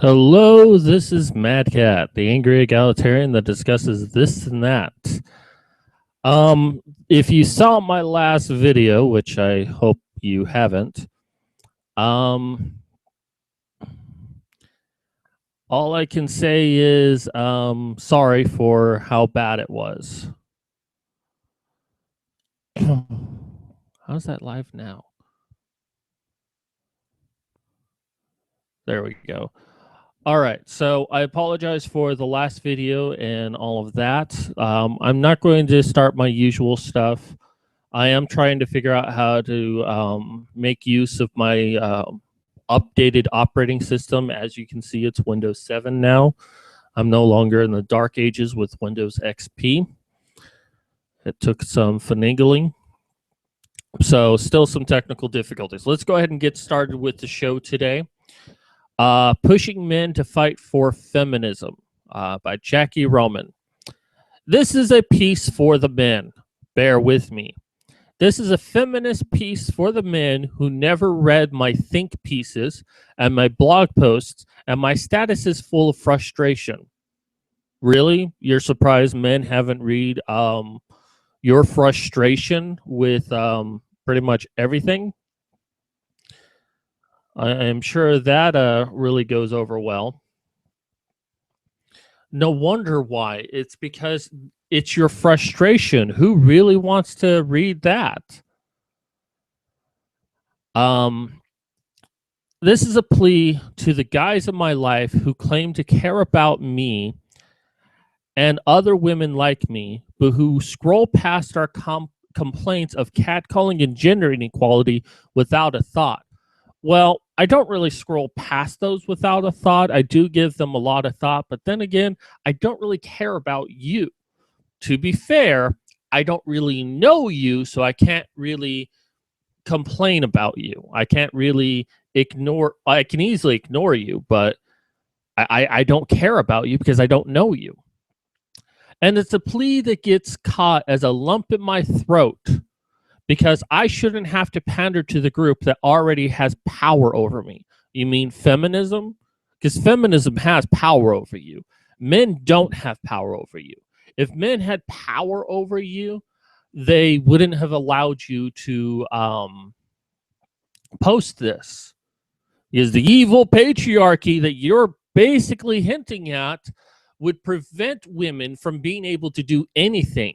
Hello, this is Mad Cat, the angry egalitarian that discusses this and that. If you saw my last video, which I hope you haven't, all I can say is sorry for how bad it was. How's that live now? There we go. All right, so I apologize for the last video and all of that. I'm not going to start my usual stuff. I am trying to figure out how to make use of my updated operating system. As you can see, it's Windows 7 now. I'm no longer in the dark ages with Windows XP. It took some finagling. So still some technical difficulties. Let's go ahead and get started with the show today. Pushing Men to Fight for Feminism by Jackie Roman. This is a piece for the men. Bear with me. This is a feminist piece for the men who never read my think pieces and my blog posts, and my status is full of frustration. Really? You're surprised men haven't read your frustration with pretty much everything? I am sure that really goes over well. No wonder why. It's because it's your frustration. Who really wants to read that? This is a plea to the guys in my life who claim to care about me and other women like me, but who scroll past our complaints of catcalling and gender inequality without a thought. Well, I don't really scroll past those without a thought. I do give them a lot of thought, but then again, I don't really care about you. To be fair, I don't really know you, so I can't really complain about you. I can't really ignore, I can easily ignore you, but I don't care about you because I don't know you. And it's a plea that gets caught as a lump in my throat because I shouldn't have to pander to the group that already has power over me. You mean feminism? Because feminism has power over you. Men don't have power over you. If men had power over you, they wouldn't have allowed you to post this. Is the evil patriarchy that you're basically hinting at would prevent women from being able to do anything.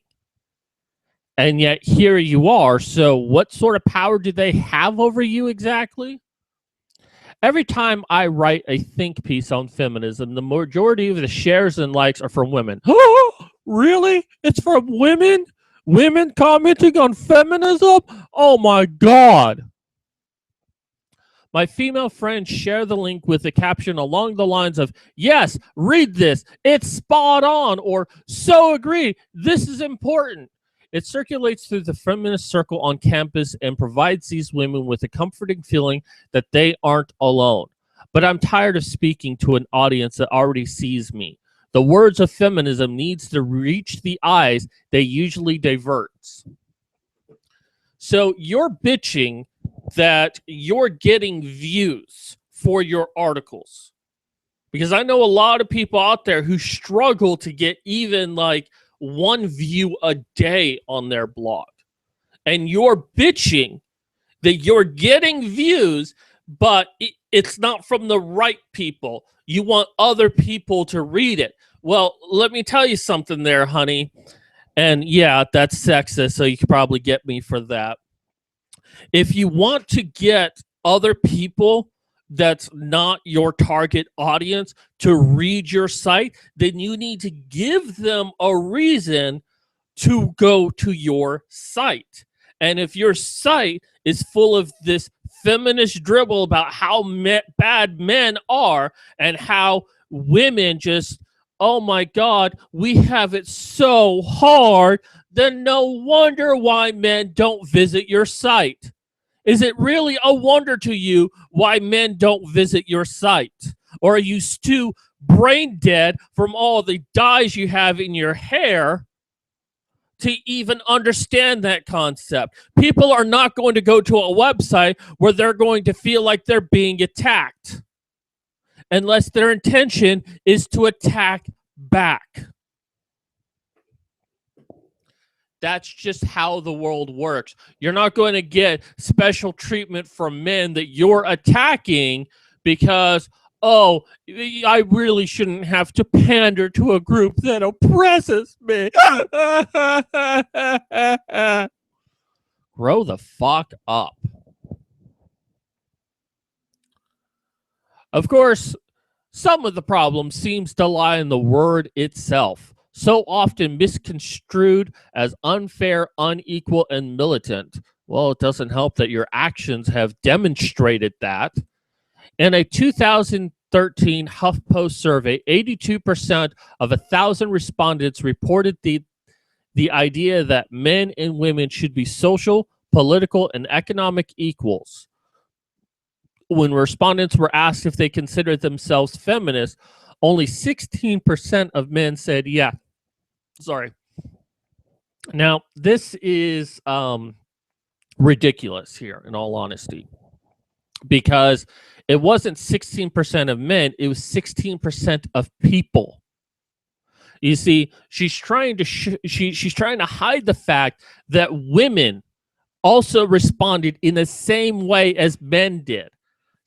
And yet here you are. So what sort of power do they have over you exactly? Every time I write a think piece on feminism, the majority of the shares and likes are from women. Oh, really? It's from women? Women commenting on feminism? Oh my God. My female friends share the link with a caption along the lines of, yes, read this, it's spot on, or so agree, this is important. It circulates through the feminist circle on campus and provides these women with a comforting feeling that they aren't alone. But I'm tired of speaking to an audience that already sees me. The words of feminism needs to reach the eyes they usually diverts. So you're bitching that you're getting views for your articles. Because I know a lot of people out there who struggle to get even like one view a day on their blog. And you're bitching that you're getting views, but it's not from the right people. You want other people to read it. Well, let me tell you something there, honey. And yeah, that's sexist, so you could probably get me for that. If you want to get other people that's not your target audience to read your site, then you need to give them a reason to go to your site. And if your site is full of this feminist dribble about how bad men are and how women just, oh my God, we have it so hard, then no wonder why men don't visit your site. Is it really a wonder to you why men don't visit your site? Or are you too brain dead from all the dyes you have in your hair to even understand that concept? People are not going to go to a website where they're going to feel like they're being attacked. unless their intention is to attack back. That's just how the world works. You're not going to get special treatment from men that you're attacking because, oh, I really shouldn't have to pander to a group that oppresses me. Grow the fuck up. Of course, some of the problem seems to lie in the word itself, so often misconstrued as unfair, unequal, and militant. Well, it doesn't help that your actions have demonstrated that. In a 2013 HuffPost survey, 82% of 1,000 respondents reported the idea that men and women should be social, political, and economic equals. When respondents were asked if they considered themselves feminists, only 16% of men said yeah. Sorry. Now, this is ridiculous here, in all honesty, because it wasn't 16% of men, it was 16% of people. You see, she's trying to she's trying to hide the fact that women also responded in the same way as men did.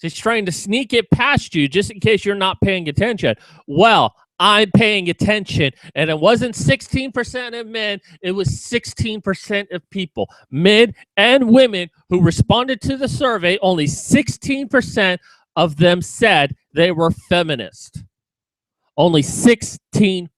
She's trying to sneak it past you just in case you're not paying attention. Well, I'm paying attention, and it wasn't 16% of men, it was 16% of people. Men and women who responded to the survey, only 16% of them said they were feminist. Only 16%.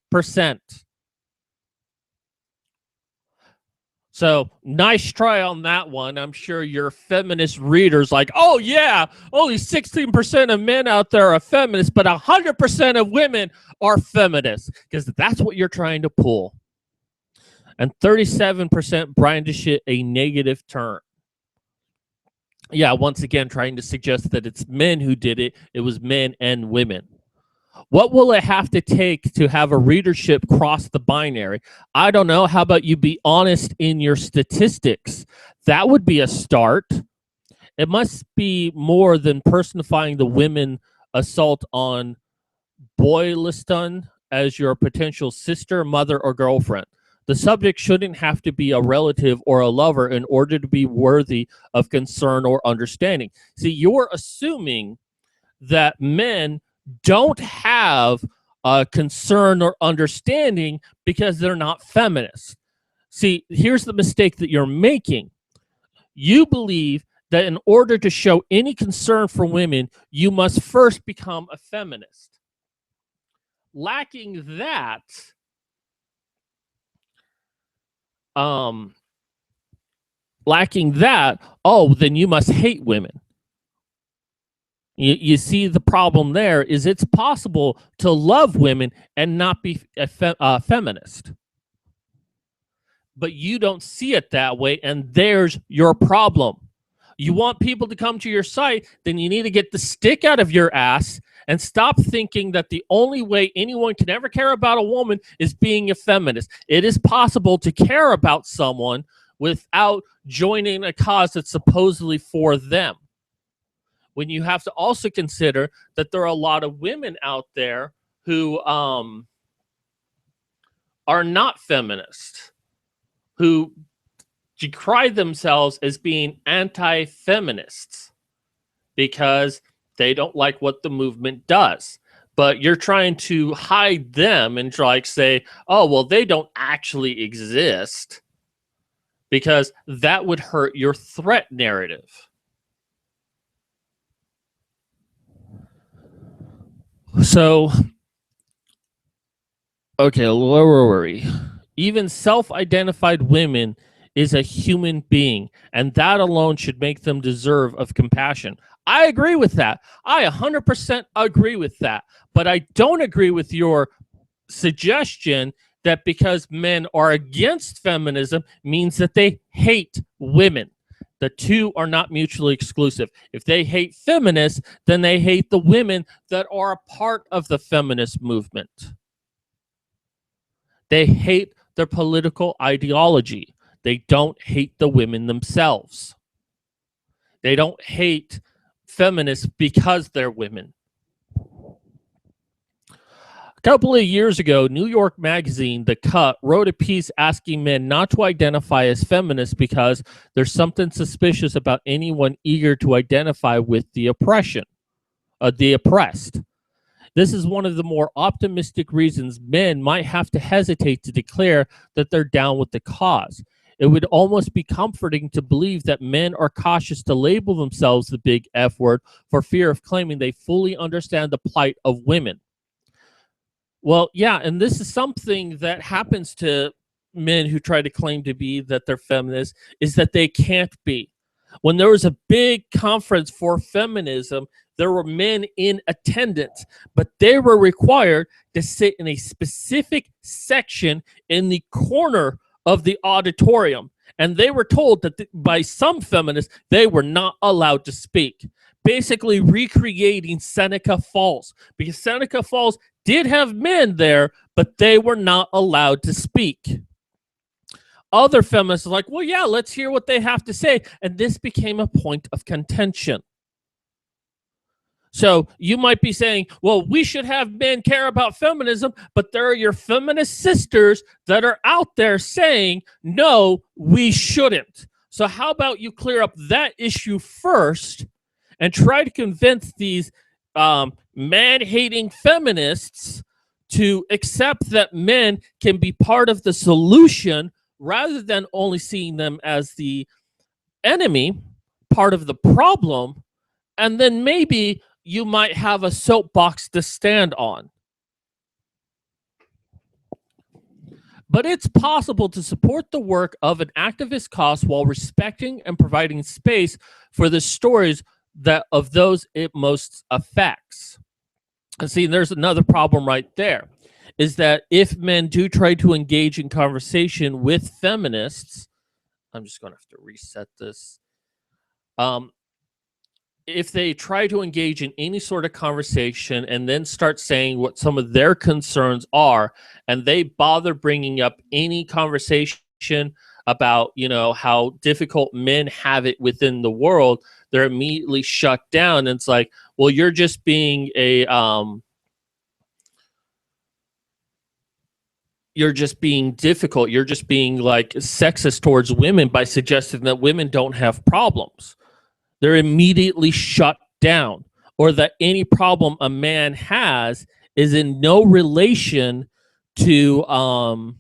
So nice try on that one. I'm sure your feminist readers like, oh yeah, only 16% of men out there are feminists, but 100% of women are feminists, because that's what you're trying to pull. And 37% brandish it a negative term. Yeah, once again, trying to suggest that it's men who did it. It was men and women. What will it have to take to have a readership cross the binary? I don't know. How about you be honest in your statistics? That would be a start. It must be more than personifying the women assault on Boyliston as your potential sister, mother, or girlfriend. The subject shouldn't have to be a relative or a lover in order to be worthy of concern or understanding. See, you're assuming that men don't have a concern or understanding because they're not feminists. See, here's the mistake that you're making. You believe that in order to show any concern for women, you must first become a feminist. Lacking that, oh, then you must hate women. You see, the problem there is it's possible to love women and not be a feminist. But you don't see it that way, and there's your problem. You want people to come to your site, then you need to get the stick out of your ass and stop thinking that the only way anyone can ever care about a woman is being a feminist. It is possible to care about someone without joining a cause that's supposedly for them. When you have to also consider that there are a lot of women out there who are not feminists, who decry themselves as being anti-feminists because they don't like what the movement does. But you're trying to hide them and like say, oh, well, they don't actually exist, because that would hurt your threat narrative. So, okay, where were we? Even self-identified women is a human being, and that alone should make them deserve of compassion. I agree with that. I 100% agree with that. But I don't agree with your suggestion that because men are against feminism means that they hate women. The two are not mutually exclusive. If they hate feminists, then they hate the women that are a part of the feminist movement. They hate their political ideology. They don't hate the women themselves. They don't hate feminists because they're women. A couple of years ago, New York Magazine, The Cut, wrote a piece asking men not to identify as feminists because there's something suspicious about anyone eager to identify with the the oppressed. This is one of the more optimistic reasons men might have to hesitate to declare that they're down with the cause. It would almost be comforting to believe that men are cautious to label themselves the big F word for fear of claiming they fully understand the plight of women. Well, yeah, and this is something that happens to men who try to claim to be that they're feminists, is that they can't be. When there was a big conference for feminism, there were men in attendance, but they were required to sit in a specific section in the corner of the auditorium. And they were told that by some feminists, they were not allowed to speak. Basically recreating Seneca Falls, because Seneca Falls did have men there, but they were not allowed to speak. Other feminists are like, well, yeah, let's hear what they have to say. And this became a point of contention. So you might be saying, well, we should have men care about feminism, but there are your feminist sisters that are out there saying, no, we shouldn't. So how about you clear up that issue first and try to convince these man-hating feminists to accept that men can be part of the solution rather than only seeing them as the enemy, part of the problem, and then maybe you might have a soapbox to stand on. But it's possible to support the work of an activist cause while respecting and providing space for the stories that of those it most affects. And see, there's another problem right there, is that if men do try to engage in conversation with feminists, I'm just going to have to reset this. If they try to engage in any sort of conversation and then start saying what some of their concerns are, and they bother bringing up any conversation about, you know, how difficult men have it within the world, they're immediately shut down. And it's like, well, you're just being you're just being difficult. You're just being like sexist towards women by suggesting that women don't have problems. They're immediately shut down, or that any problem a man has is in no relation to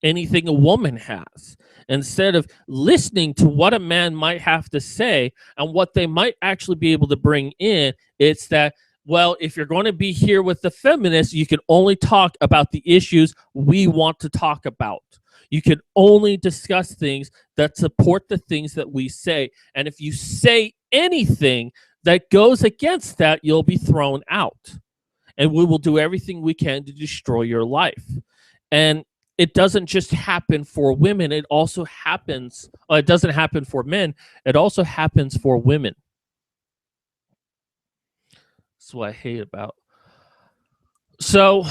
anything a woman has. Instead of listening to what a man might have to say and what they might actually be able to bring in, it's that, well, if you're going to be here with the feminists, you can only talk about the issues we want to talk about. You can only discuss things that support the things that we say. And if you say anything that goes against that, you'll be thrown out. And we will do everything we can to destroy your life. And it doesn't just happen for women. It also happens, it doesn't happen for men. It also happens for women. That's what I hate about. So,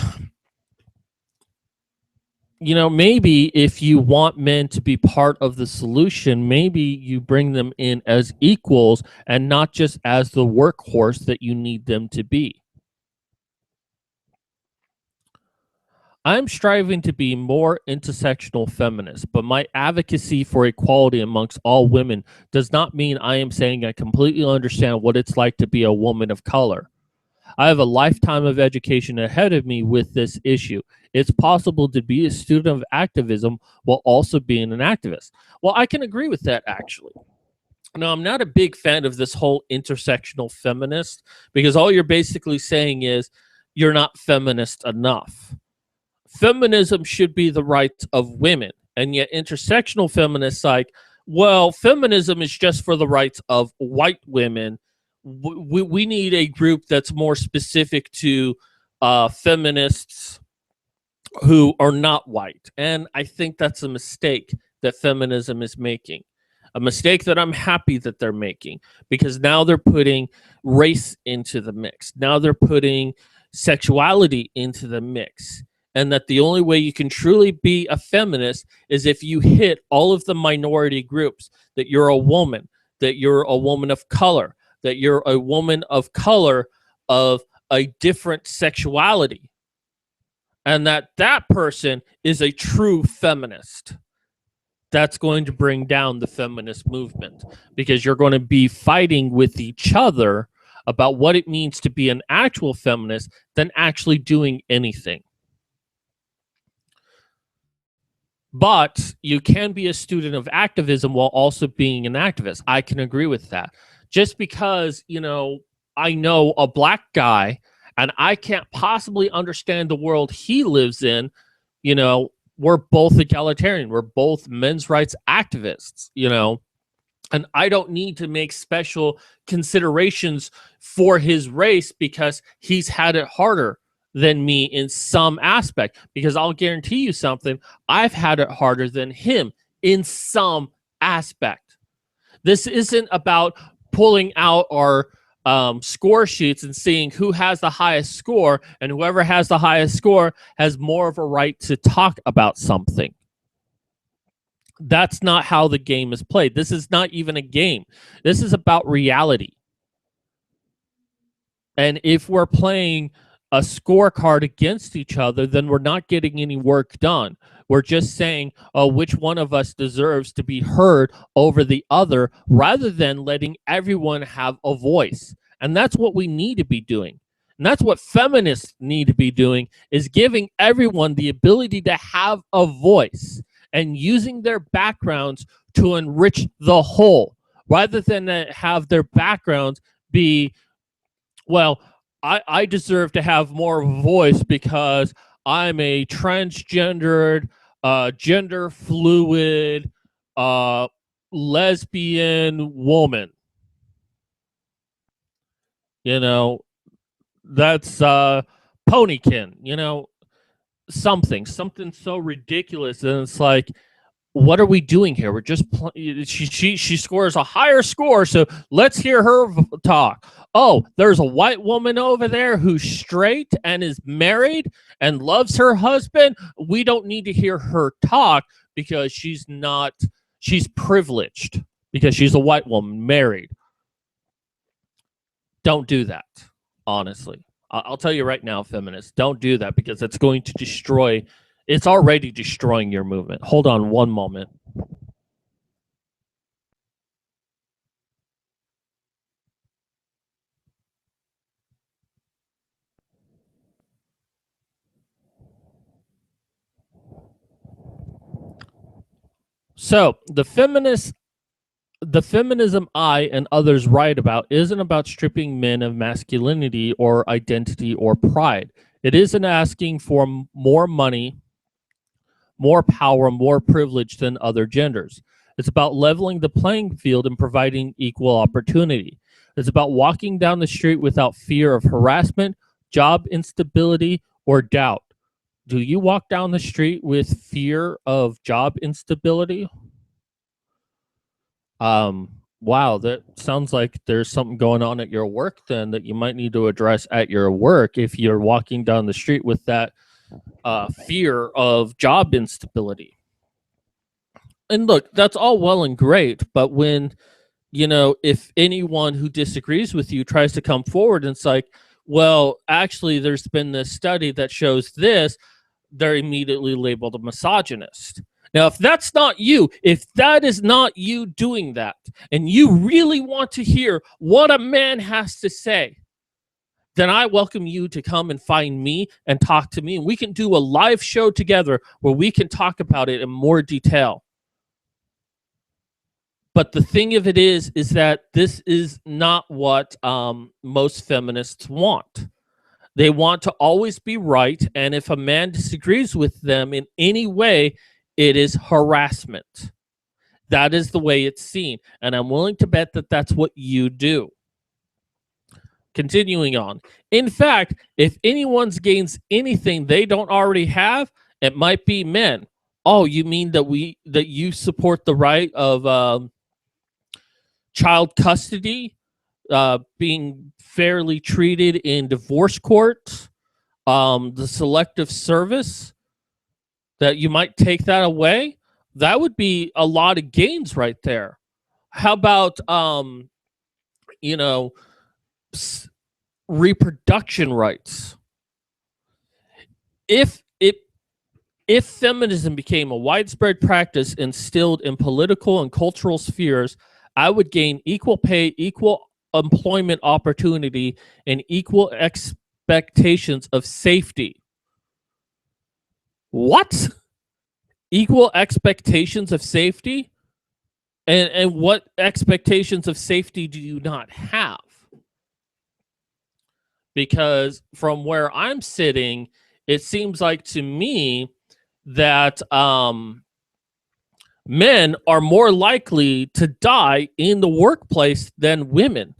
you know, maybe if you want men to be part of the solution, maybe you bring them in as equals and not just as the workhorse that you need them to be. I'm striving to be more intersectional feminist, but my advocacy for equality amongst all women does not mean I am saying I completely understand what it's like to be a woman of color. I have a lifetime of education ahead of me with this issue. It's possible to be a student of activism while also being an activist. Well, I can agree with that, actually. Now, I'm not a big fan of this whole intersectional feminist, because all you're basically saying is you're not feminist enough. Feminism should be the rights of women, and yet intersectional feminists like, well, feminism is just for the rights of white women. We need a group that's more specific to feminists who are not white. And I think that's a mistake that feminism is making. A mistake that I'm happy that they're making, because now they're putting race into the mix. Now they're putting sexuality into the mix. And that the only way you can truly be a feminist is if you hit all of the minority groups, that you're a woman of color, that you're a woman of color of a different sexuality, and that person is a true feminist. That's going to bring down the feminist movement, because you're going to be fighting with each other about what it means to be an actual feminist than actually doing anything. But you can be a student of activism while also being an activist. I can agree with that. Just because, I know a black guy and I can't possibly understand the world he lives in, we're both egalitarian. We're both men's rights activists, and I don't need to make special considerations for his race because he's had it harder than me in some aspect. Because I'll guarantee you something, I've had it harder than him in some aspect. This isn't about pulling out our score sheets and seeing who has the highest score, and whoever has the highest score has more of a right to talk about something. That's not how the game is played. This is not even a game. This is about reality. And if we're playing a scorecard against each other, then we're not getting any work done. We're just saying, oh, which one of us deserves to be heard over the other, rather than letting everyone have a voice. And that's what we need to be doing. And that's what feminists need to be doing, is giving everyone the ability to have a voice and using their backgrounds to enrich the whole, rather than have their backgrounds be, well, I deserve to have more voice because I'm a transgendered, gender fluid, lesbian woman. That's ponykin, something so ridiculous. And it's like, what are we doing here? We're just she scores a higher score, so let's hear her talk. Oh, there's a white woman over there who's straight and is married and loves her husband. We don't need to hear her talk because she's privileged because she's a white woman married. Don't do that, honestly. I'll tell you right now, feminists, don't do that, because it's going to destroy. It's already destroying your movement. Hold on one moment. So the feminism I and others write about isn't about stripping men of masculinity or identity or pride. It isn't asking for more money, more power, more privilege than other genders. It's about leveling the playing field and providing equal opportunity. It's about walking down the street without fear of harassment, job instability, or doubt. Do you walk down the street with fear of job instability? Wow, that sounds like there's something going on at your work then that you might need to address at your work if you're walking down the street with that fear of job instability. And look, that's all well and great, but when, if anyone who disagrees with you tries to come forward and it's like, well, actually, there's been this study that shows this, they're immediately labeled a misogynist. Now, if that's not you, if that is not you doing that, and you really want to hear what a man has to say, then I welcome you to come and find me and talk to me. And we can do a live show together where we can talk about it in more detail. But the thing of it is that this is not what most feminists want. They want to always be right. And if a man disagrees with them in any way, it is harassment. That is the way it's seen. And I'm willing to bet that that's what you do. Continuing on. In fact, if anyone gains anything they don't already have, it might be men. Oh, you mean that you support the right of child custody, being fairly treated in divorce courts, the selective service, that you might take that away? That would be a lot of gains right there. How about reproduction rights. If feminism became a widespread practice instilled in political and cultural spheres, I would gain equal pay, equal employment opportunity, and equal expectations of safety. What? Equal expectations of safety? And what expectations of safety do you not have? Because from where I'm sitting, it seems like to me that men are more likely to die in the workplace than women,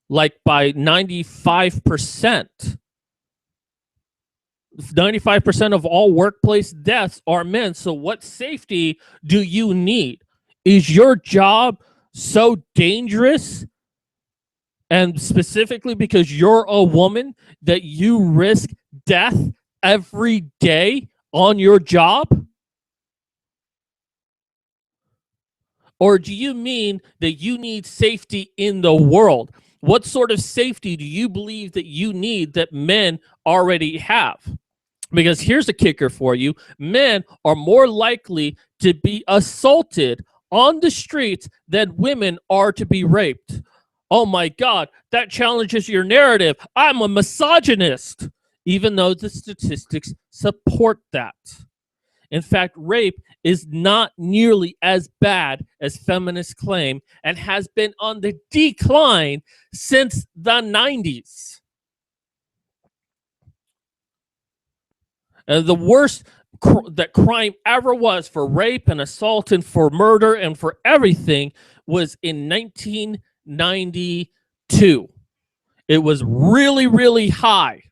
like by 95%. 95% of all workplace deaths are men. So, what safety do you need? Is your job so dangerous, and specifically because you're a woman, that you risk death every day on your job? Or do you mean that you need safety in the world? What sort of safety do you believe that you need that men already have? Because here's a kicker for you: men are more likely to be assaulted on the streets than women are to be raped. Oh my God, that challenges your narrative. I'm a misogynist, even though the statistics support that. In fact, rape is not nearly as bad as feminists claim and has been on the decline since the 90s. The worst that crime ever was for rape and assault and for murder and for everything was in 1992. It was really, really high.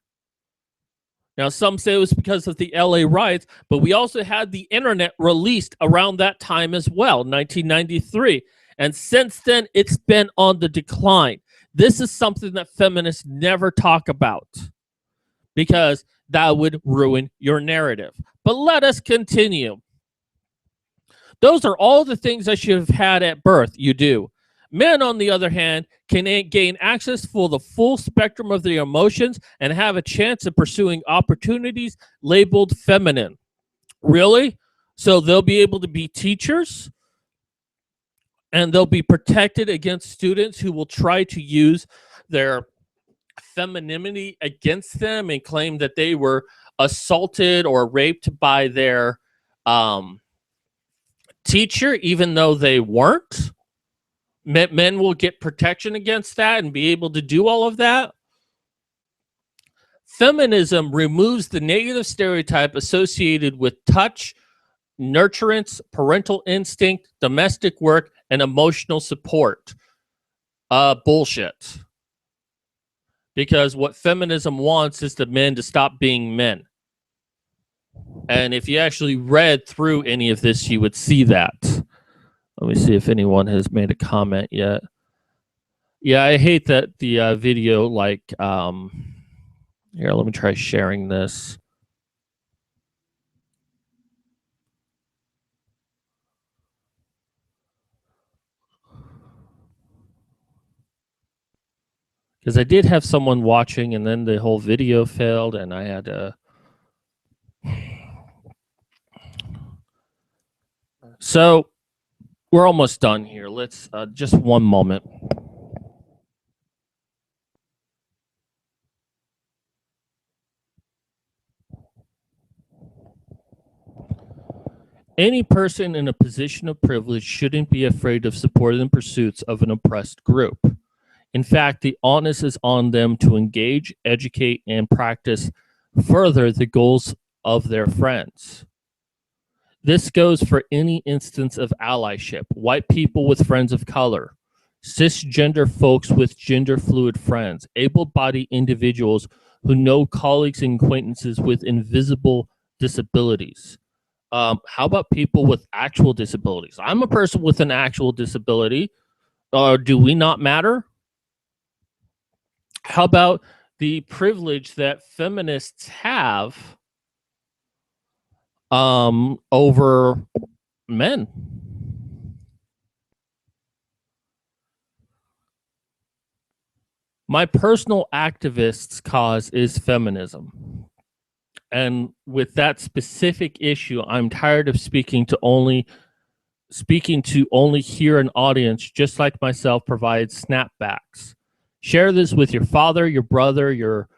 Now, some say it was because of the LA riots, but we also had the internet released around that time as well, 1993. And since then, it's been on the decline. This is something that feminists never talk about because that would ruin your narrative. But let us continue. Those are all the things that you have had at birth. You do. Men, on the other hand, can gain access for the full spectrum of their emotions and have a chance of pursuing opportunities labeled feminine. Really? So they'll be able to be teachers and they'll be protected against students who will try to use their femininity against them and claim that they were assaulted or raped by their teacher, even though they weren't. Men will get protection against that and be able to do all of that. Feminism removes the negative stereotype associated with touch, nurturance, parental instinct, domestic work, and emotional support. Bullshit. Because what feminism wants is the men to stop being men. And if you actually read through any of this, you would see that. Let me see if anyone has made a comment yet. Yeah, I hate that the video, like, here, let me try sharing this. Because I did have someone watching and then the whole video failed and I had to. So we're almost done here. Let's just one moment. Any person in a position of privilege shouldn't be afraid of supporting the pursuits of an oppressed group. In fact, the onus is on them to engage, educate, and practice further the goals of their friends. This goes for any instance of allyship: white people with friends of color, cisgender folks with gender fluid friends, able-bodied individuals who know colleagues and acquaintances with invisible disabilities. How about people with actual disabilities? I'm a person with an actual disability. Do we not matter? How about the privilege that feminists have over men? My personal activist's cause is feminism. And with that specific issue, I'm tired of speaking to only hear an audience just like myself provide snapbacks. Share this with your father, your brother, your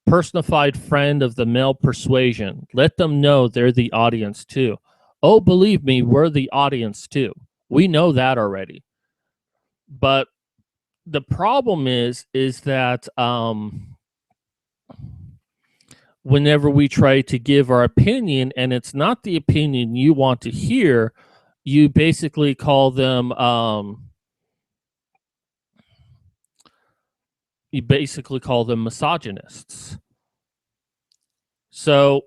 personified friend of the male persuasion. Let them know they're the audience too. Oh, believe me, we're the audience too. We know that already. But the problem is that whenever we try to give our opinion and it's not the opinion you want to hear, you basically call them misogynists. So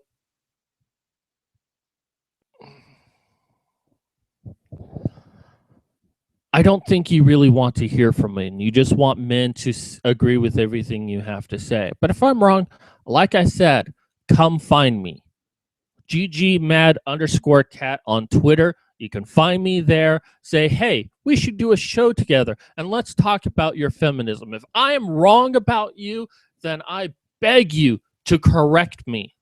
I don't think you really want to hear from men. You just want men to agree with everything you have to say. But if I'm wrong, like I said, come find me. GGMad_cat on Twitter. You can find me there. Say, hey, we should do a show together and let's talk about your feminism. If I am wrong about you, then I beg you to correct me.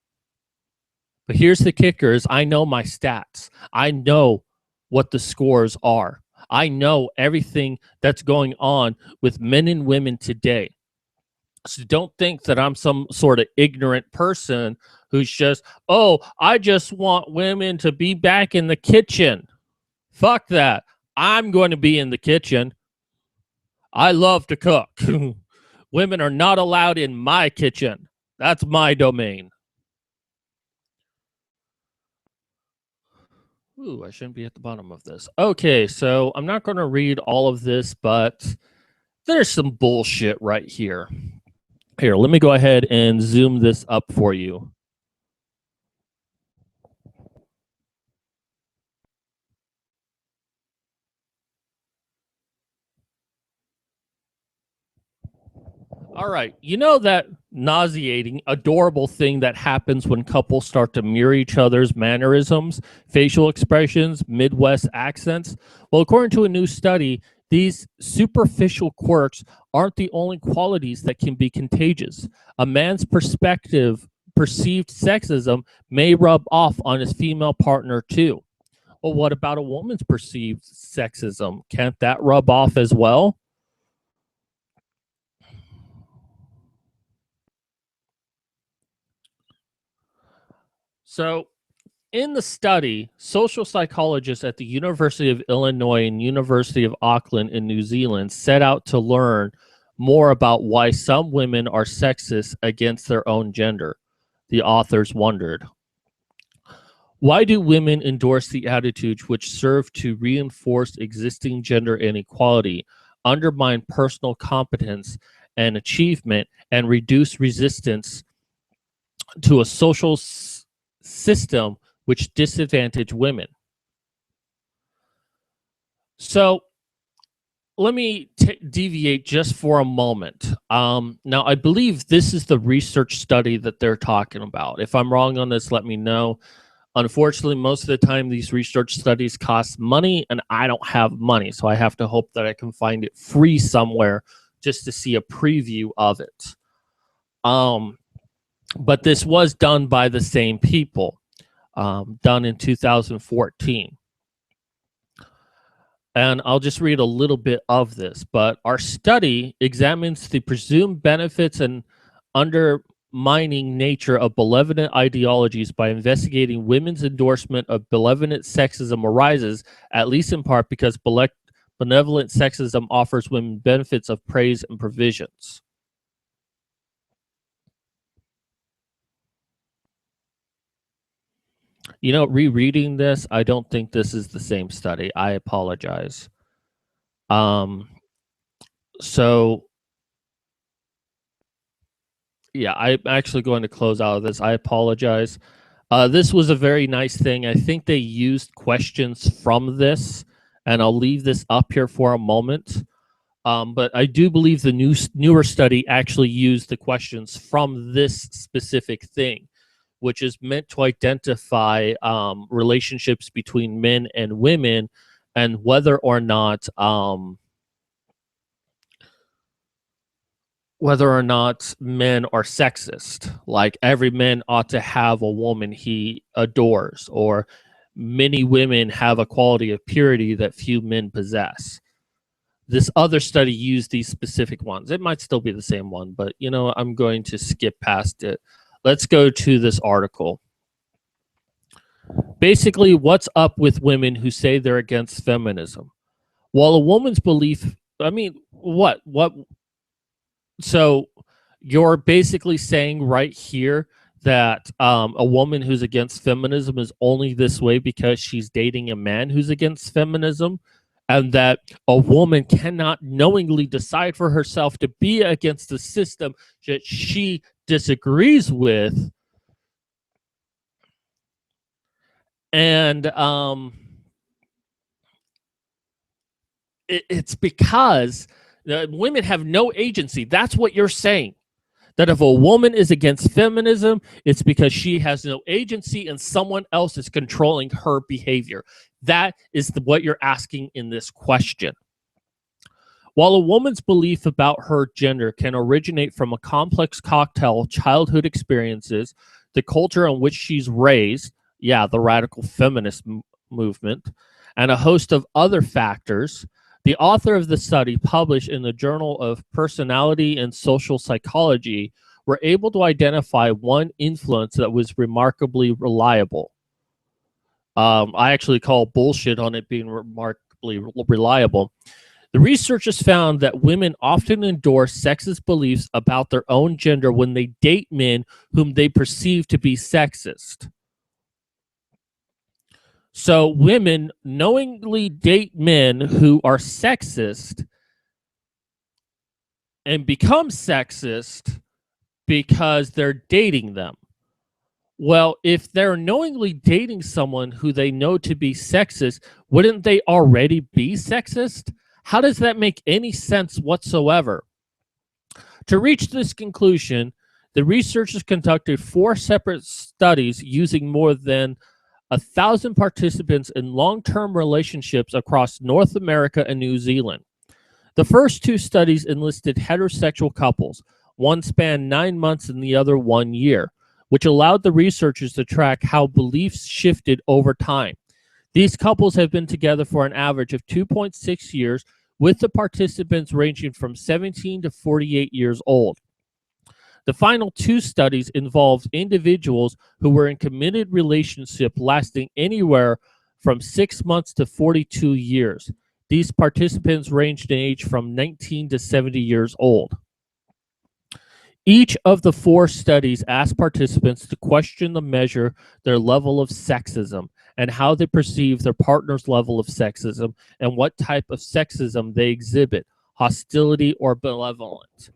But here's the kicker is I know my stats. I know what the scores are. I know everything that's going on with men and women today. So don't think that I'm some sort of ignorant person who's just, oh, I just want women to be back in the kitchen. Fuck that. I'm going to be in the kitchen. I love to cook. Women are not allowed in my kitchen. That's my domain. Ooh, I shouldn't be at the bottom of this. Okay, so I'm not going to read all of this, but there's some bullshit right here. Here, let me go ahead and zoom this up for you. All right. You know that nauseating, adorable thing that happens when couples start to mirror each other's mannerisms, facial expressions, Midwest accents? Well, according to a new study, these superficial quirks aren't the only qualities that can be contagious. A man's perceived sexism may rub off on his female partner too. Well, what about a woman's perceived sexism? Can't that rub off as well? So, in the study, social psychologists at the University of Illinois and University of Auckland in New Zealand set out to learn more about why some women are sexist against their own gender. The authors wondered, why do women endorse the attitudes which serve to reinforce existing gender inequality, undermine personal competence and achievement, and reduce resistance to a social system which disadvantage women? So let me deviate just for a moment. Now, I believe this is the research study that they're talking about. If I'm wrong on this, let me know. Unfortunately, most of the time, these research studies cost money, and I don't have money. So I have to hope that I can find it free somewhere just to see a preview of it. But this was done by the same people, done in 2014. And I'll just read a little bit of this. But our study examines the presumed benefits and undermining nature of benevolent ideologies by investigating women's endorsement of benevolent sexism arises, at least in part, because benevolent sexism offers women benefits of praise and provisions. You know, rereading this, I don't think this is the same study. I apologize. Um, so yeah, I'm actually going to close out of this. I apologize. This was a very nice thing. I think they used questions from this, and I'll leave this up here for a moment. But I do believe the newer study actually used the questions from this specific thing, which is meant to identify relationships between men and women and whether or not whether or not men are sexist. Like every man ought to have a woman he adores, or many women have a quality of purity that few men possess. This other study used these specific ones. It might still be the same one, but I'm going to skip past it. Let's go to this article. Basically, what's up with women who say they're against feminism? While a woman's belief, I mean, what? So you're basically saying right here that a woman who's against feminism is only this way because she's dating a man who's against feminism, and that a woman cannot knowingly decide for herself to be against the system that she disagrees with. And it's because women have no agency. That's what you're saying. That if a woman is against feminism, it's because she has no agency and someone else is controlling her behavior. That is what you're asking in this question. While a woman's belief about her gender can originate from a complex cocktail of childhood experiences, the culture in which she's raised, the radical feminist movement, and a host of other factors, the author of the study, published in the Journal of Personality and Social Psychology, were able to identify one influence that was remarkably reliable. I actually call bullshit on it being remarkably reliable. The researchers found that women often endorse sexist beliefs about their own gender when they date men whom they perceive to be sexist. So women knowingly date men who are sexist and become sexist because they're dating them. Well, if they're knowingly dating someone who they know to be sexist, wouldn't they already be sexist? How does that make any sense whatsoever? To reach this conclusion, the researchers conducted 4 separate studies using more than 1,000 participants in long-term relationships across North America and New Zealand. The first 2 studies enlisted heterosexual couples. One spanned 9 months and the other 1 year, which allowed the researchers to track how beliefs shifted over time. These couples have been together for an average of 2.6 years, with the participants ranging from 17 to 48 years old. The final 2 studies involved individuals who were in committed relationship lasting anywhere from 6 months to 42 years. These participants ranged in age from 19 to 70 years old. Each of the 4 studies asked participants to question and measure their level of sexism and how they perceive their partner's level of sexism and what type of sexism they exhibit, hostility or malevolent.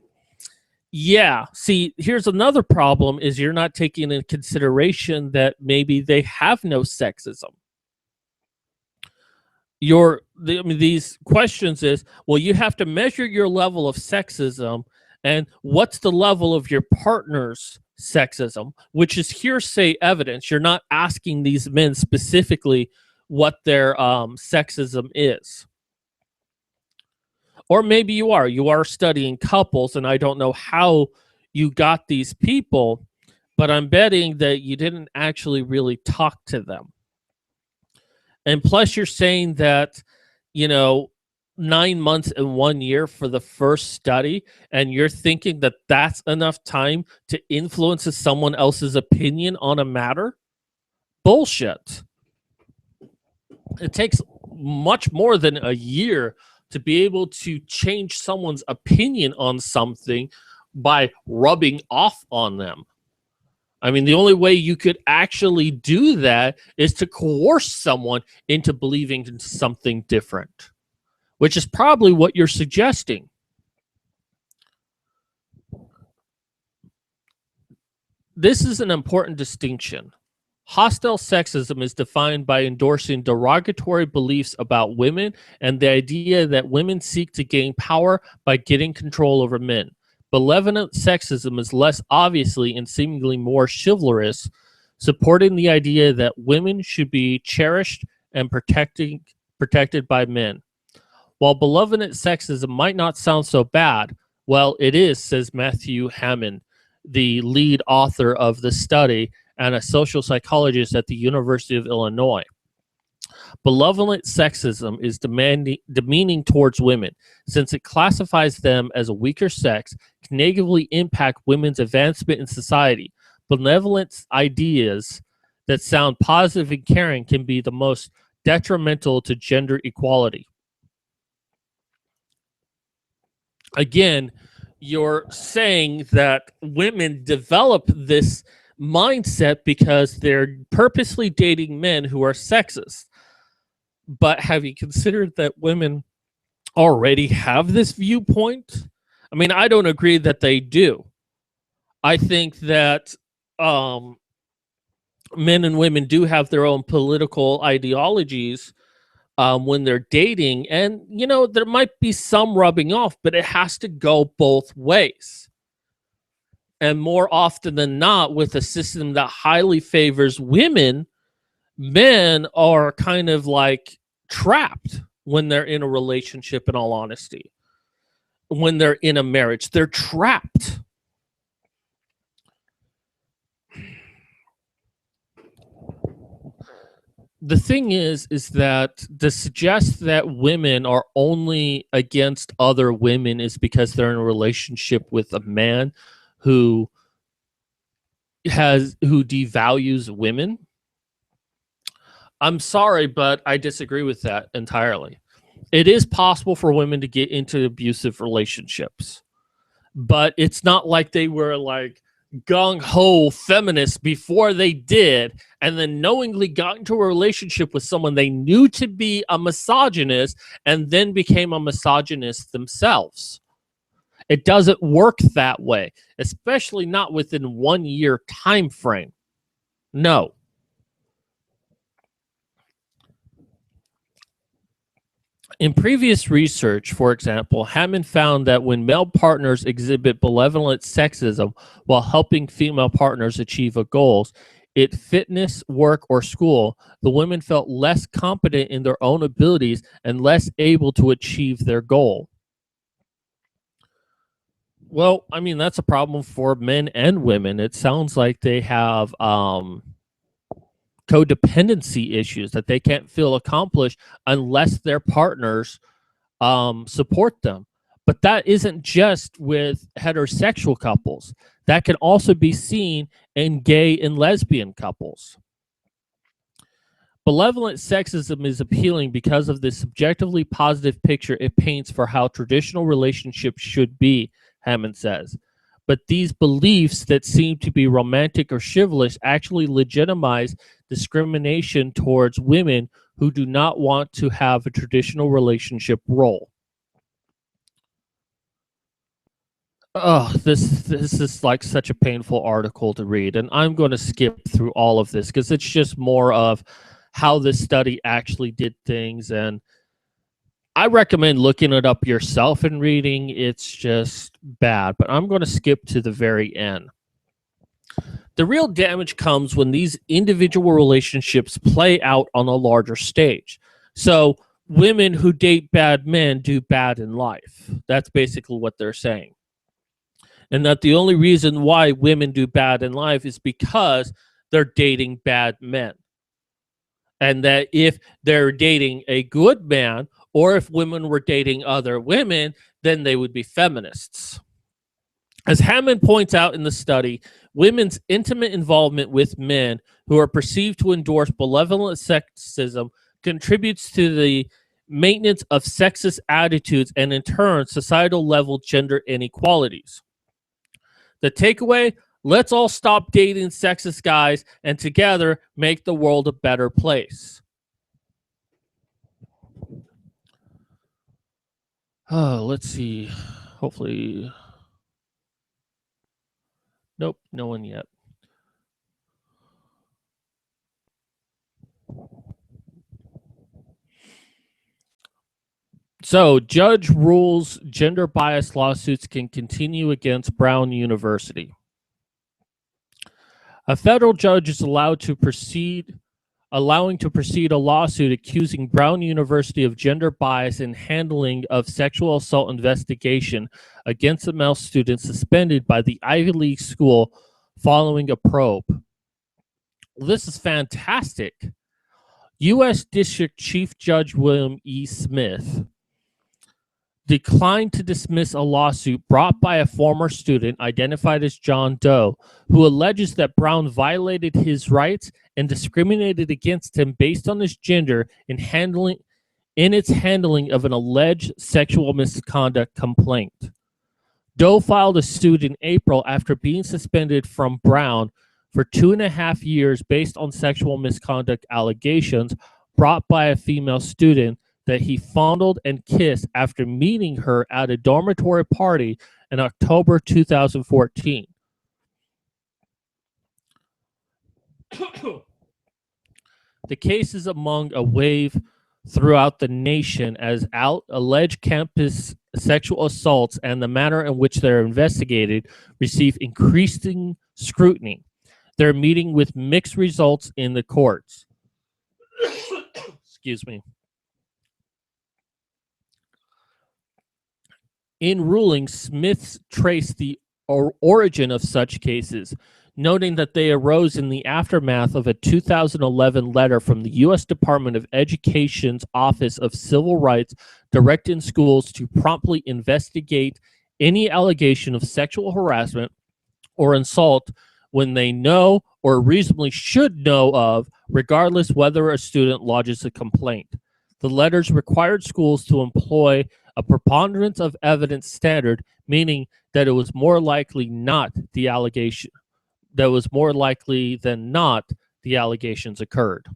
Yeah, see, here's another problem is you're not taking into consideration that maybe they have no sexism. These questions is, well, you have to measure your level of sexism and what's the level of your partner's sexism, which is hearsay evidence. You're not asking these men specifically what their sexism is. Or maybe you are studying couples, and I don't know how you got these people, but I'm betting that you didn't actually really talk to them. And plus, you're saying that, 9 months and 1 year for the first study, and you're thinking that that's enough time to influence someone else's opinion on a matter? Bullshit. It takes much more than a year to be able to change someone's opinion on something by rubbing off on them. I mean, the only way you could actually do that is to coerce someone into believing in something different, which is probably what you're suggesting. This is an important distinction. Hostile sexism is defined by endorsing derogatory beliefs about women and the idea that women seek to gain power by getting control over men. Benevolent sexism is less obviously and seemingly more chivalrous, supporting the idea that women should be cherished and protected by men. While benevolent sexism might not sound so bad, Well, it is, says Matthew Hammond, the lead author of the study and a social psychologist at the University of Illinois. Malevolent sexism is demeaning towards women, since it classifies them as a weaker sex, can negatively impact women's advancement in society. Benevolent ideas that sound positive and caring can be the most detrimental to gender equality. Again, you're saying that women develop this mindset because they're purposely dating men who are sexist. But have you considered that women already have this viewpoint? I mean, I don't agree that they do. I think that men and women do have their own political ideologies when they're dating. And, you know, there might be some rubbing off, but it has to go both ways. And more often than not, with a system that highly favors women, men are kind of like trapped when they're in a relationship, in all honesty. When they're in a marriage, they're trapped. The thing is that to suggest that women are only against other women is because they're in a relationship with a man who devalues women. I'm sorry, but I disagree with that entirely. It is possible for women to get into abusive relationships, but it's not like they were like gung-ho feminists before they did, and then knowingly got into a relationship with someone they knew to be a misogynist and then became a misogynist themselves. It doesn't work that way, especially not within 1 year time frame. No. In previous research, for example, Hammond found that when male partners exhibit malevolent sexism while helping female partners achieve goals, in fitness, work, or school, the women felt less competent in their own abilities and less able to achieve their goal. Well, I mean, that's a problem for men and women. It sounds like they have codependency issues that they can't feel accomplished unless their partners support them. But that isn't just with heterosexual couples. That can also be seen in gay and lesbian couples. Malevolent sexism is appealing because of the subjectively positive picture it paints for how traditional relationships should be, Hammond says. But these beliefs that seem to be romantic or chivalrous actually legitimize discrimination towards women who do not want to have a traditional relationship role. Oh, this is like such a painful article to read, and I'm going to skip through all of this because it's just more of how this study actually did things, and I recommend looking it up yourself and reading. It's just bad, but I'm going to skip to the very end. The real damage comes when these individual relationships play out on a larger stage. So women who date bad men do bad in life. That's basically what they're saying. And that the only reason why women do bad in life is because they're dating bad men. And that if they're dating a good man, or if women were dating other women, then they would be feminists. As Hammond points out in the study, women's intimate involvement with men who are perceived to endorse malevolent sexism contributes to the maintenance of sexist attitudes and, in turn, societal level gender inequalities. The takeaway: let's all stop dating sexist guys and together make the world a better place. Let's see. Hopefully. Nope, no one yet. So, judge rules gender bias lawsuits can continue against Brown University. A federal judge is allowed to proceed allowing to proceed a lawsuit accusing Brown University of gender bias in handling of sexual assault investigation against a male student suspended by the Ivy League school following a probe. This is fantastic. U.S. District Chief Judge William E. Smith declined to dismiss a lawsuit brought by a former student identified as John Doe, who alleges that Brown violated his rights and discriminated against him based on his gender in its handling of an alleged sexual misconduct complaint. Doe filed a suit in April after being suspended from Brown for 2.5 years based on sexual misconduct allegations brought by a female student that he fondled and kissed after meeting her at a dormitory party in October 2014. The case is among a wave throughout the nation as alleged campus sexual assaults and the manner in which they're investigated receive increasing scrutiny. They're meeting with mixed results in the courts. Excuse me. In ruling, Smith traced the origin of such cases, noting that they arose in the aftermath of a 2011 letter from the U.S. Department of Education's Office of Civil Rights directing schools to promptly investigate any allegation of sexual harassment or assault when they know or reasonably should know of, regardless whether a student lodges a complaint. The letters required schools to employ a preponderance of evidence standard, meaning that it was more likely not the allegation that was more likely than not the allegations occurred.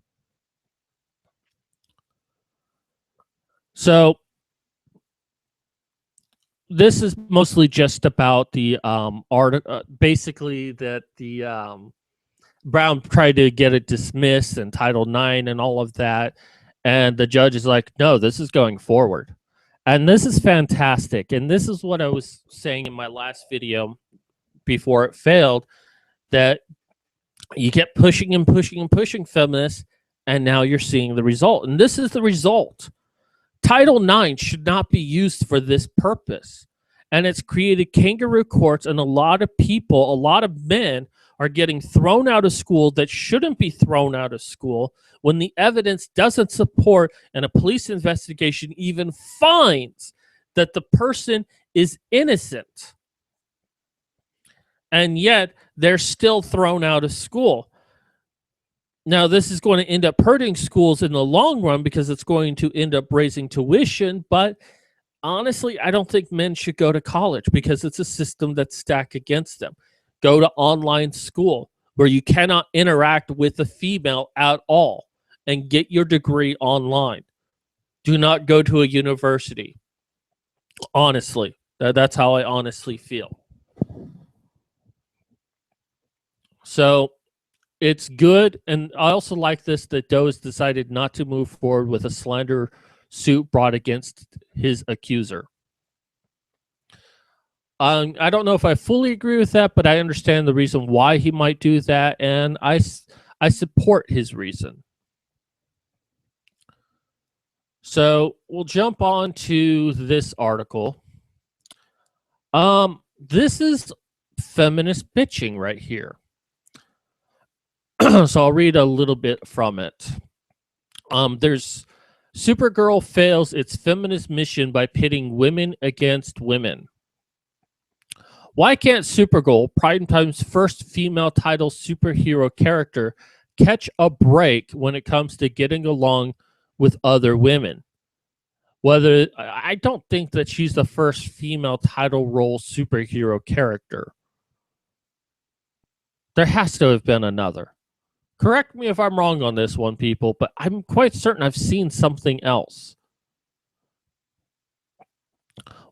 So this is mostly just about the article, basically that the Brown tried to get it dismissed and Title IX and all of that, and the judge is like, no, this is going forward. And this is fantastic. And this is what I was saying in my last video before it failed, that you kept pushing and pushing and pushing feminists, and now you're seeing the result. And this is the result. Title IX should not be used for this purpose. And it's created kangaroo courts, and a lot of people, a lot of men are getting thrown out of school that shouldn't be thrown out of school when the evidence doesn't support and a police investigation even finds that the person is innocent. And yet they're still thrown out of school. Now, this is going to end up hurting schools in the long run because it's going to end up raising tuition. But honestly, I don't think men should go to college because it's a system that's stacked against them. Go to online school where you cannot interact with a female at all and get your degree online. Do not go to a university. Honestly, that's how I honestly feel. So it's good. And I also like this, that Doe has decided not to move forward with a slander suit brought against his accuser. I don't know if I fully agree with that, but I understand the reason why he might do that, and I support his reason. So we'll jump on to this article. This is feminist bitching right here. So I'll read a little bit from it. There's Supergirl fails its feminist mission by pitting women against women. Why can't Supergirl, Primetime's first female title superhero character, catch a break when it comes to getting along with other women? I don't think that she's the first female title role superhero character. There has to have been another. Correct me if I'm wrong on this one, people, but I'm quite certain I've seen something else.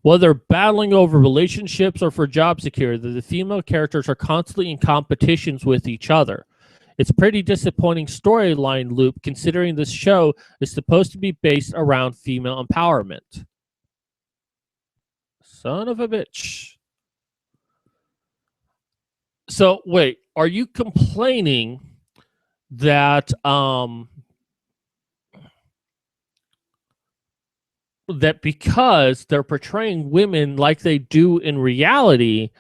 Whether battling over relationships or for job security, the female characters are constantly in competitions with each other. It's pretty disappointing storyline loop considering this show is supposed to be based around female empowerment. Son of a bitch. So wait, are you complaining that that because they're portraying women like they do in reality,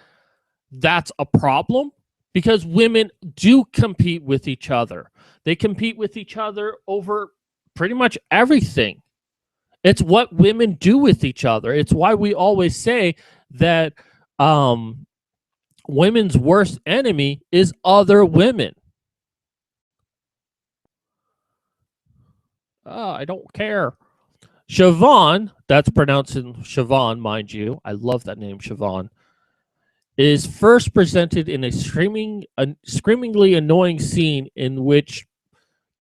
that's a problem, because women do compete with each other. They compete with each other over pretty much everything. It's what women do with each other. It's why we always say that women's worst enemy is other women. I don't care. Siobhan, that's pronouncing Siobhan, mind you. I love that name, Siobhan, is first presented in a screamingly annoying scene in which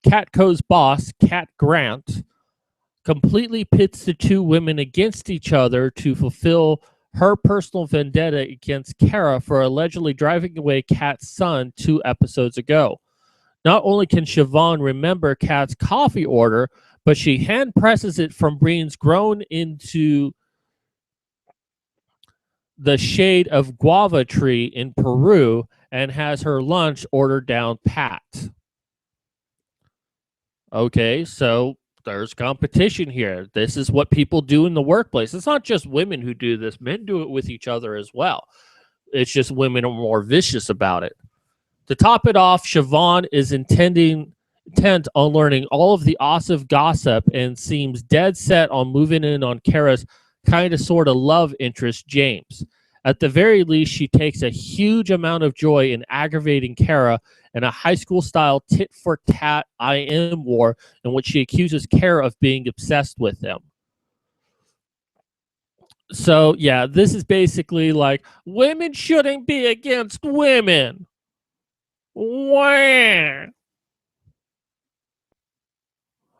Catco's boss, Cat Grant, completely pits the two women against each other to fulfill her personal vendetta against Kara for allegedly driving away Kat's son 2 episodes ago. Not only can Siobhan remember Kat's coffee order, but she hand presses it from beans grown into the shade of guava tree in Peru and has her lunch ordered down pat. Okay, so there's competition here. This is what people do in the workplace. It's not just women who do this, men do it with each other as well. It's just women are more vicious about it. To top it off, Siobhan is intent on learning all of the awesome gossip and seems dead set on moving in on Kara's kind of sort of love interest, James. At the very least, she takes a huge amount of joy in aggravating Kara in a high school style tit for tat I am war in which she accuses Kara of being obsessed with him. So, yeah, this is basically like women shouldn't be against women. Wah!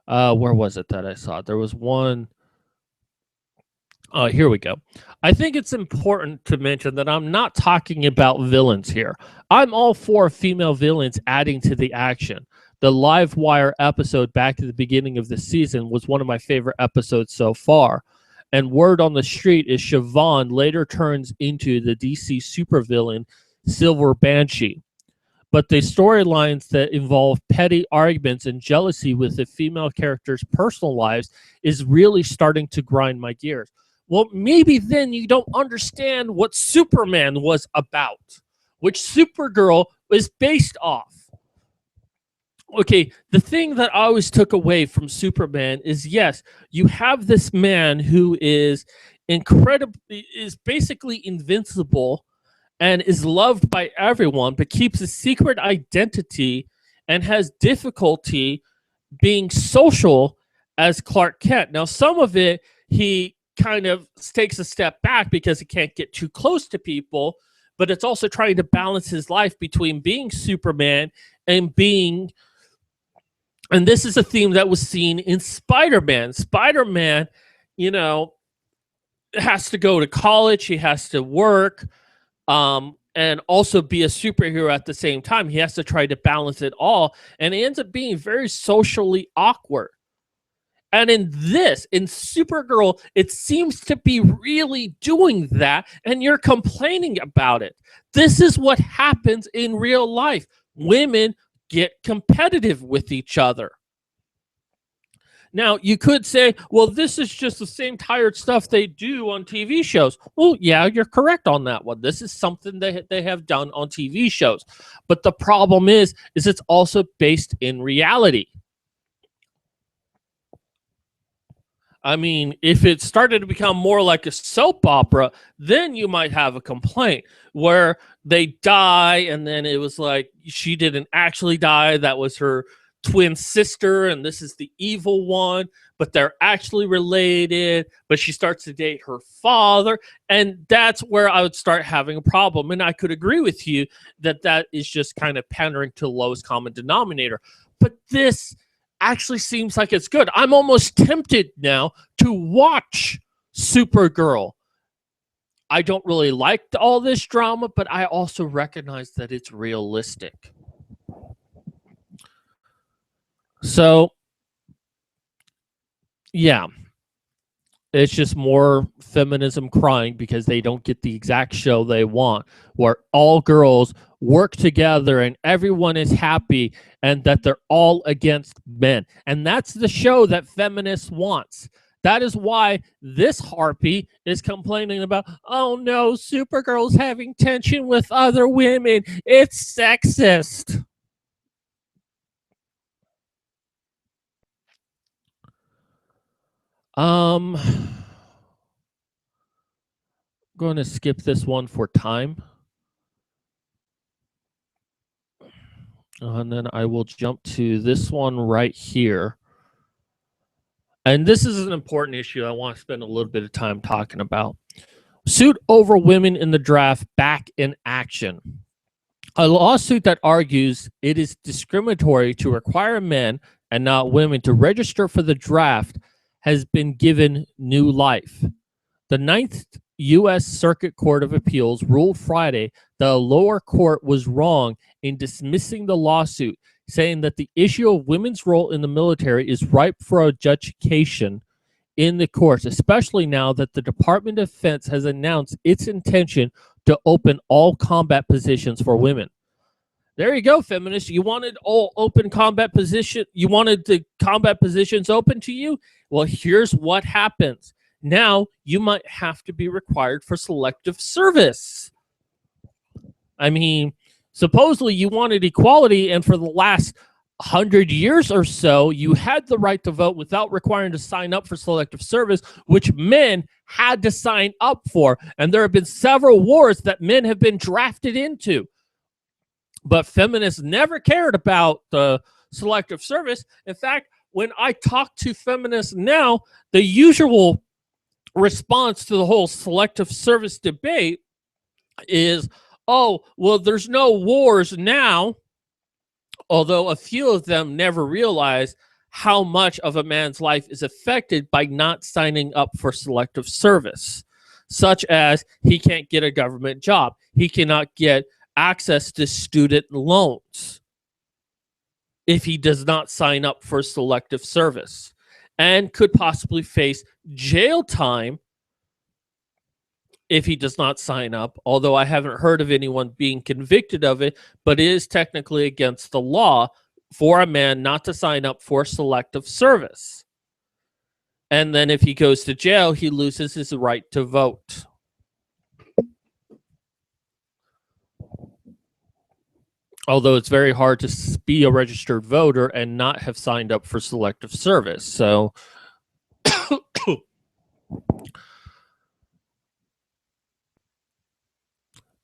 Where was it that I saw? There was one. Here we go. I think it's important to mention that I'm not talking about villains here. I'm all for female villains adding to the action. The Live Wire episode back at the beginning of the season was one of my favorite episodes so far. And word on the street is Siobhan later turns into the DC supervillain Silver Banshee. But the storylines that involve petty arguments and jealousy with the female characters' personal lives is really starting to grind my gears. Well, maybe then you don't understand what Superman was about, which Supergirl is based off. Okay, the thing that I always took away from Superman is, yes, you have this man who is basically invincible and is loved by everyone, but keeps a secret identity and has difficulty being social as Clark Kent. Now, some of it, he kind of takes a step back because he can't get too close to people, but it's also trying to balance his life between being Superman and being, and this is a theme that was seen in Spider-Man. Spider-Man, has to go to college, he has to work, and also be a superhero at the same time. He has to try to balance it all, and it ends up being very socially awkward. And in Supergirl, it seems to be really doing that, and you're complaining about it. This is what happens in real life. Women get competitive with each other. Now, you could say, well, this is just the same tired stuff they do on TV shows. Well, yeah, you're correct on that one. This is something they have done on TV shows. But the problem is it's also based in reality. I mean, if it started to become more like a soap opera, then you might have a complaint where they die and then it was like she didn't actually die. That was her twin sister and this is the evil one, but they're actually related, but she starts to date her father. And that's where I would start having a problem. And I could agree with you that is just kind of pandering to the lowest common denominator. But this actually seems like it's good. I'm almost tempted now to watch Supergirl. I don't really like all this drama, but I also recognize that it's realistic. So, yeah, it's just more feminism crying because they don't get the exact show they want, where all girls work together and everyone is happy and that they're all against men. And that's the show that feminists wants. That is why this harpy is complaining about, oh no, Supergirl's having tension with other women. It's sexist. I'm going to skip this one for time. And then I will jump to this one right here. And this is an important issue I want to spend a little bit of time talking about. Suit over women in the draft back in action. A lawsuit that argues it is discriminatory to require men and not women to register for the draft has been given new life. The Ninth U.S. Circuit Court of Appeals ruled Friday that a lower court was wrong in dismissing the lawsuit, saying that the issue of women's role in the military is ripe for adjudication in the courts, especially now that the Department of Defense has announced its intention to open all combat positions for women. There you go, feminists. You wanted all open combat position. You wanted the combat positions open to you. Well, here's what happens. Now you might have to be required for selective service. I mean, supposedly you wanted equality, and for the last 100 years or so, you had the right to vote without requiring to sign up for selective service, which men had to sign up for. And there have been several wars that men have been drafted into. But feminists never cared about the selective service. In fact, when I talk to feminists now, the usual response to the whole selective service debate is, oh, well, there's no wars now, although a few of them never realize how much of a man's life is affected by not signing up for selective service, such as he can't get a government job. He cannot get access to student loans if he does not sign up for selective service, and could possibly face jail time if he does not sign up, although I haven't heard of anyone being convicted of it, but it is technically against the law for a man not to sign up for selective service. And then if he goes to jail, he loses his right to vote. Although it's very hard to be a registered voter and not have signed up for selective service. So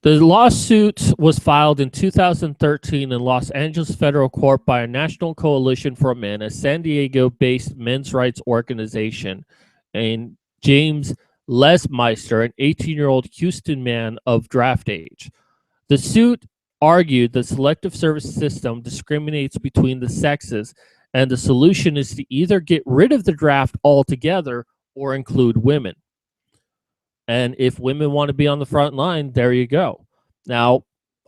the lawsuit was filed in 2013 in Los Angeles federal court by a National Coalition for Men, a San Diego-based men's rights organization, and James Lesmeister, an 18-year-old Houston man of draft age. The suit argued the selective service system discriminates between the sexes, and the solution is to either get rid of the draft altogether or include women. And if women want to be on the front line, there you go. Now,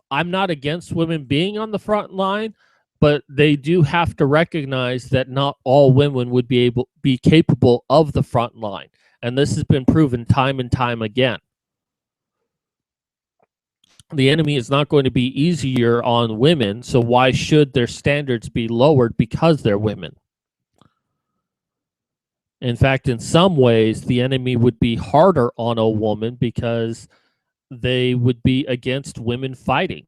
I'm not against women being on the front line, but they do have to recognize that not all women would be capable of the front line. And this has been proven time and time again. The enemy is not going to be easier on women, so why should their standards be lowered because they're women? In fact, in some ways, the enemy would be harder on a woman because they would be against women fighting.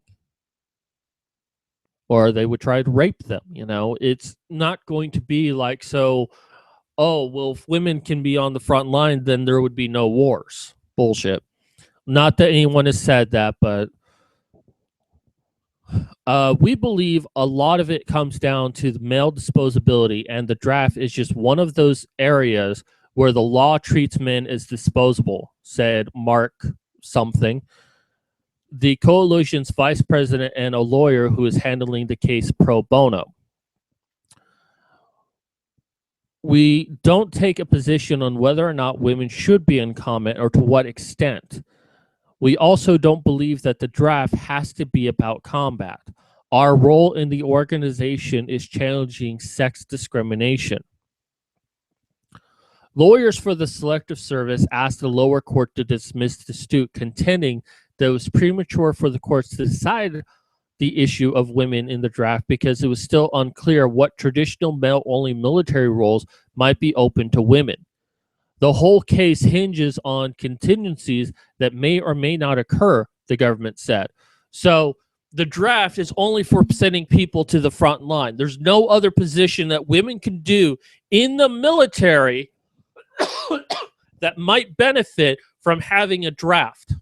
Or they would try to rape them, you know? It's not going to be like, so, oh, well, if women can be on the front line, then there would be no wars. Bullshit. Not that anyone has said that, but we believe a lot of it comes down to the male disposability, and the draft is just one of those areas where the law treats men as disposable, said Mark something, the coalition's vice president and a lawyer who is handling the case pro bono. We don't take a position on whether or not women should be in combat or to what extent. We also don't believe that the draft has to be about combat. Our role in the organization is challenging sex discrimination. Lawyers for the selective service asked the lower court to dismiss the suit, contending that it was premature for the courts to decide the issue of women in the draft because it was still unclear what traditional male-only military roles might be open to women. The whole case hinges on contingencies that may or may not occur, the government said. So the draft is only for sending people to the front line. There's no other position that women can do in the military that might benefit from having a draft.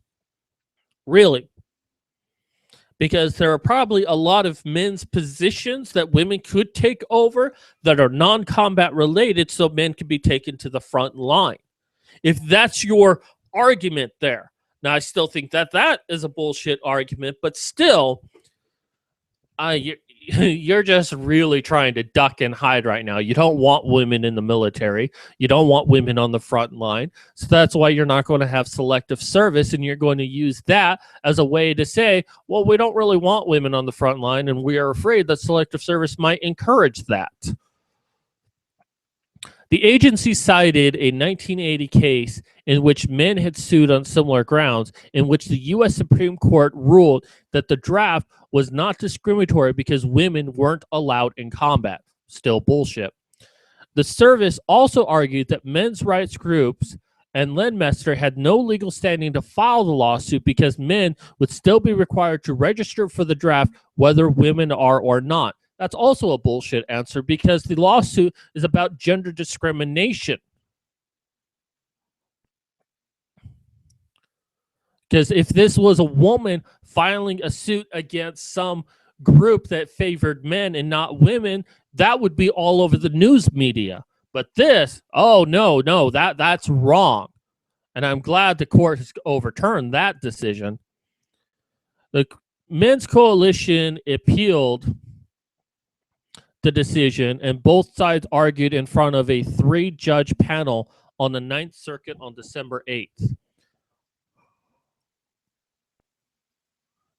Really. Because there are probably a lot of men's positions that women could take over that are non-combat related, so men can be taken to the front line. If that's your argument there. Now, I still think that that is a bullshit argument, but still, you're just really trying to duck and hide right now. You don't want women in the military. You don't want women on the front line. So that's why you're not going to have selective service, and you're going to use that as a way to say, well, we don't really want women on the front line, and we are afraid that selective service might encourage that. The agency cited a 1980 case in which men had sued on similar grounds, in which the U.S. Supreme Court ruled that the draft was not discriminatory because women weren't allowed in combat. Still bullshit. The service also argued that men's rights groups and Ledmester had no legal standing to file the lawsuit because men would still be required to register for the draft whether women are or not. That's also a bullshit answer because the lawsuit is about gender discrimination. Because if this was a woman filing a suit against some group that favored men and not women, that would be all over the news media. But this, oh, no, that's wrong. And I'm glad the court has overturned that decision. The Men's Coalition appealed the decision, and both sides argued in front of a 3-judge panel on the Ninth Circuit on December 8th.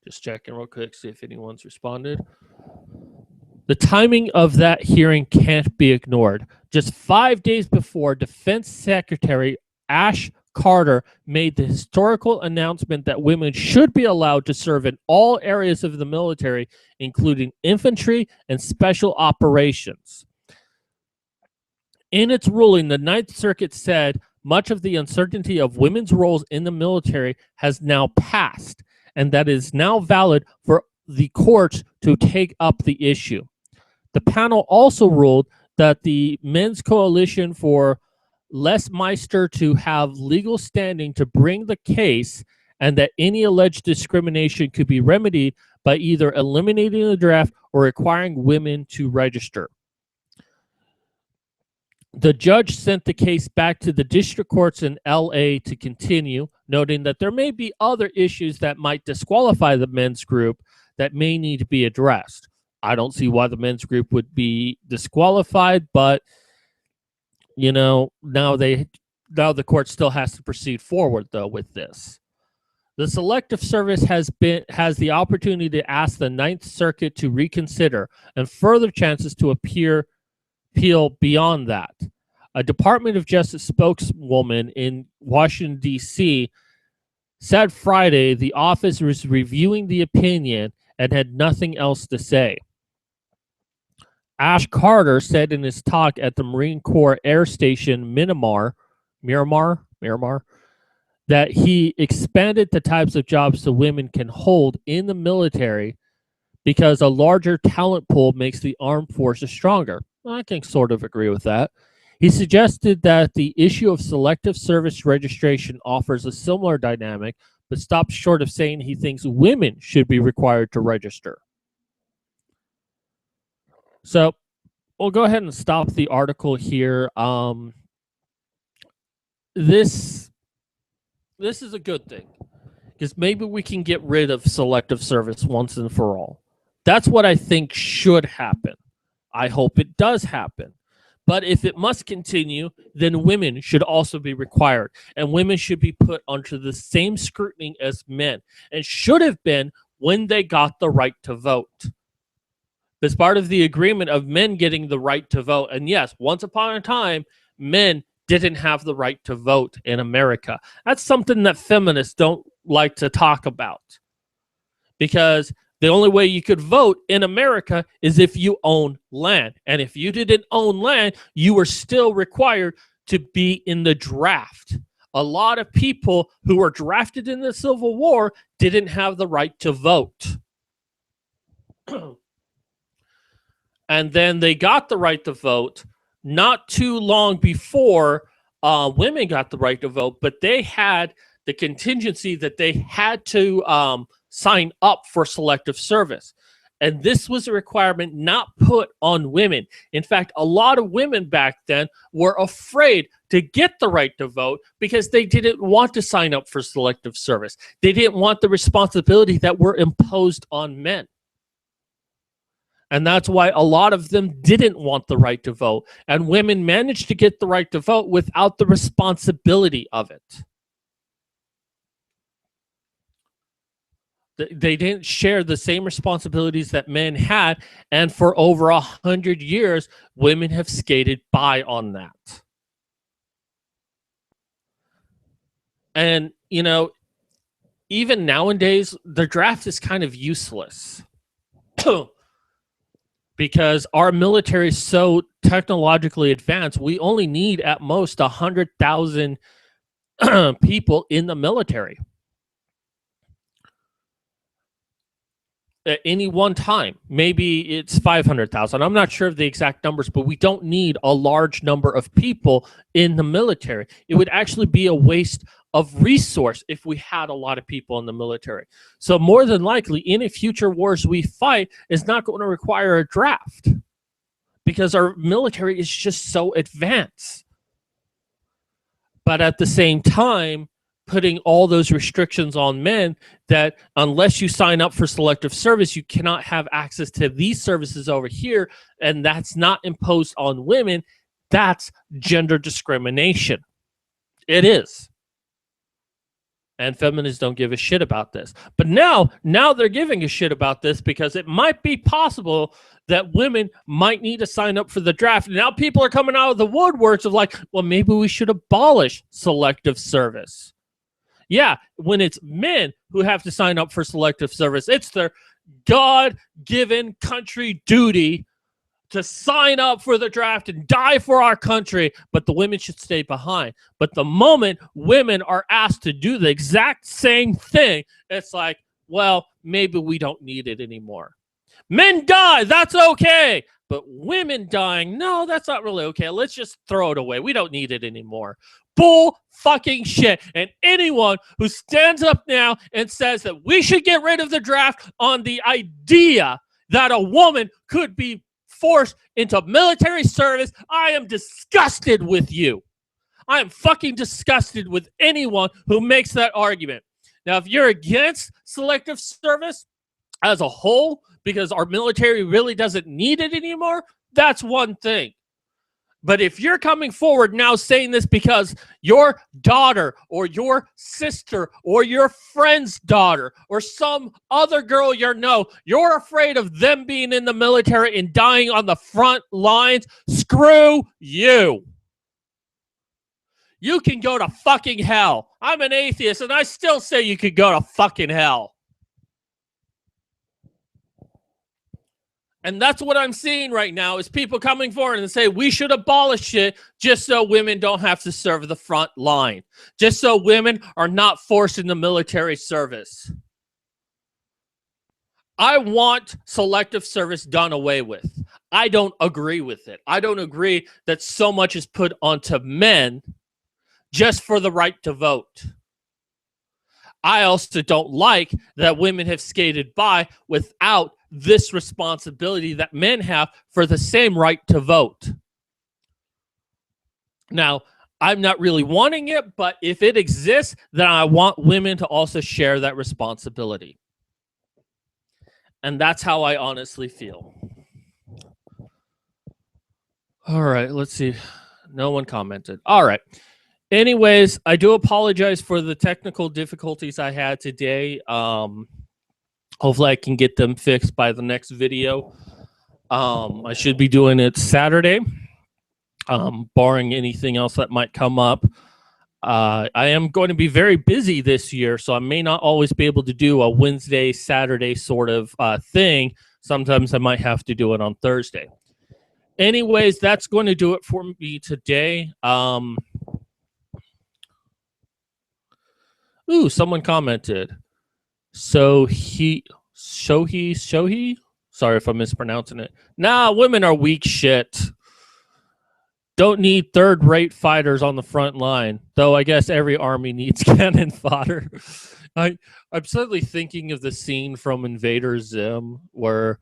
Just checking real quick, see if anyone's responded. The timing of that hearing can't be ignored. Just 5 days before, Defense Secretary Ash Carter made the historical announcement that women should be allowed to serve in all areas of the military, including infantry and special operations. In its ruling, the Ninth Circuit said much of the uncertainty of women's roles in the military has now passed, and that is now valid for the courts to take up the issue. The panel also ruled that the Men's Coalition for Lesmeister to have legal standing to bring the case, and that any alleged discrimination could be remedied by either eliminating the draft or requiring women to register. The judge sent the case back to the district courts in LA to continue, noting that there may be other issues that might disqualify the men's group that may need to be addressed. I don't see why the men's group would be disqualified, but now the court still has to proceed forward though with this. The selective service has the opportunity to ask the Ninth Circuit to reconsider and further chances to appeal beyond that. A Department of Justice spokeswoman in Washington, D.C. said Friday the office was reviewing the opinion and had nothing else to say. Ash Carter said in his talk at the Marine Corps Air Station Miramar, that he expanded the types of jobs the women can hold in the military because a larger talent pool makes the armed forces stronger. I can sort of agree with that. He suggested that the issue of selective service registration offers a similar dynamic, but stopped short of saying he thinks women should be required to register. So we'll go ahead and stop the article here. This is a good thing because maybe we can get rid of selective service once and for all. That's what I think should happen. I hope it does happen. But if it must continue, then women should also be required, and women should be put under the same scrutiny as men, and should have been when they got the right to vote. As part of the agreement of men getting the right to vote, and yes, once upon a time, men didn't have the right to vote in America. That's something that feminists don't like to talk about, because The only way you could vote in America is if you own land. And if you didn't own land, you were still required to be in the draft. A lot of people who were drafted in the Civil War didn't have the right to vote. And then they got the right to vote not too long before women got the right to vote, but they had the contingency that they had to sign up for selective service. And this was a requirement not put on women. In fact, a lot of women back then were afraid to get the right to vote because they didn't want to sign up for selective service. They didn't want the responsibility that were imposed on men. And that's why a lot of them didn't want the right to vote. And women managed to get the right to vote without the responsibility of it. They didn't share the same responsibilities that men had. And for over 100 years, women have skated by on that. And, you know, even nowadays, the draft is kind of useless. Because our military is so technologically advanced, we only need at most 100,000 people in the military at any one time. Maybe it's 500,000. I'm not sure of the exact numbers, but we don't need a large number of people in the military. It would actually be a waste of resource if we had a lot of people in the military. So more than likely, any future wars we fight is not going to require a draft because our military is just so advanced. But at the same time, putting all those restrictions on men that unless you sign up for selective service, you cannot have access to these services over here, and that's not imposed on women, that's gender discrimination. It is. And feminists don't give a shit about this. But now they're giving a shit about this because it might be possible that women might need to sign up for the draft. And now people are coming out of the woodworks of like, well, maybe we should abolish selective service. Yeah, when it's men who have to sign up for selective service, it's their God-given country duty to sign up for the draft and die for our country, but the women should stay behind. But the moment women are asked to do the exact same thing, it's like, well, maybe we don't need it anymore. Men die, that's okay. But women dying, no, that's not really okay. Let's just throw it away. We don't need it anymore. Bull fucking shit. And anyone who stands up now and says that we should get rid of the draft on the idea that a woman could be forced into military service, I am disgusted with you. I am fucking disgusted with anyone who makes that argument. Now, if you're against selective service as a whole, because our military really doesn't need it anymore, that's one thing. But if you're coming forward now saying this because your daughter or your sister or your friend's daughter or some other girl you know, you're afraid of them being in the military and dying on the front lines, screw you. You can go to fucking hell. I'm an atheist and I still say you could go to fucking hell. And that's what I'm seeing right now is people coming forward and say we should abolish it just so women don't have to serve the front line. Just so women are not forced into military service. I want selective service done away with. I don't agree with it. I don't agree that so much is put onto men just for the right to vote. I also don't like that women have skated by without this responsibility that men have for the same right to vote. Now, I'm not really wanting it, but if it exists, then I want women to also share that responsibility. And that's how I honestly feel. All right, let's see. No one commented. All right. Anyways, I do apologize for the technical difficulties I had today. Hopefully I can get them fixed by the next video. I should be doing it Saturday, barring anything else that might come up. I am going to be very busy this year, so I may not always be able to do a Wednesday, Saturday sort of thing. Sometimes I might have to do it on Thursday. Anyways, that's going to do it for me today. Someone commented. Shohi. Sorry if I'm mispronouncing it. Nah, women are weak shit. Don't need third-rate fighters on the front line, though I guess every army needs cannon fodder. I'm suddenly thinking of the scene from Invader Zim where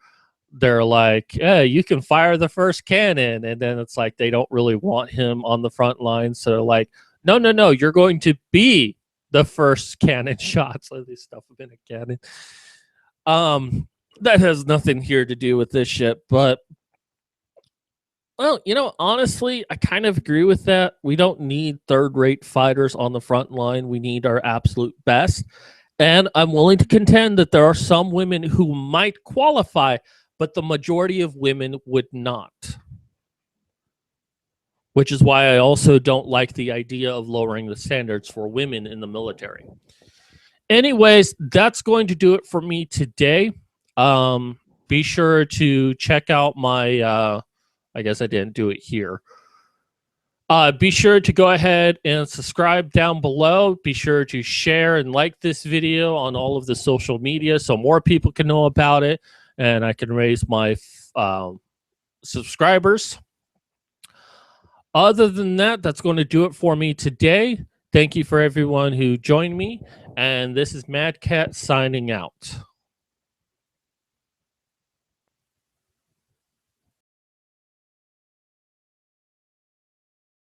they're like, yeah, you can fire the first cannon. And then it's like they don't really want him on the front line. So they're like, no, you're going to be the first cannon shot. So they stuff him in a cannon. That has nothing here to do with this shit, but well, honestly, I kind of agree with that. We don't need third-rate fighters on the front line. We need our absolute best. And I'm willing to contend that there are some women who might qualify, but the majority of women would not. Which is why I also don't like the idea of lowering the standards for women in the military. Anyways, that's going to do it for me today. Be sure to check out my... I guess I didn't do it here. Be sure to go ahead and subscribe down below. Be sure to share and like this video on all of the social media so more people can know about it and I can raise my subscribers. Other than that, that's going to do it for me today. Thank you for everyone who joined me. And this is Mad Cat signing out.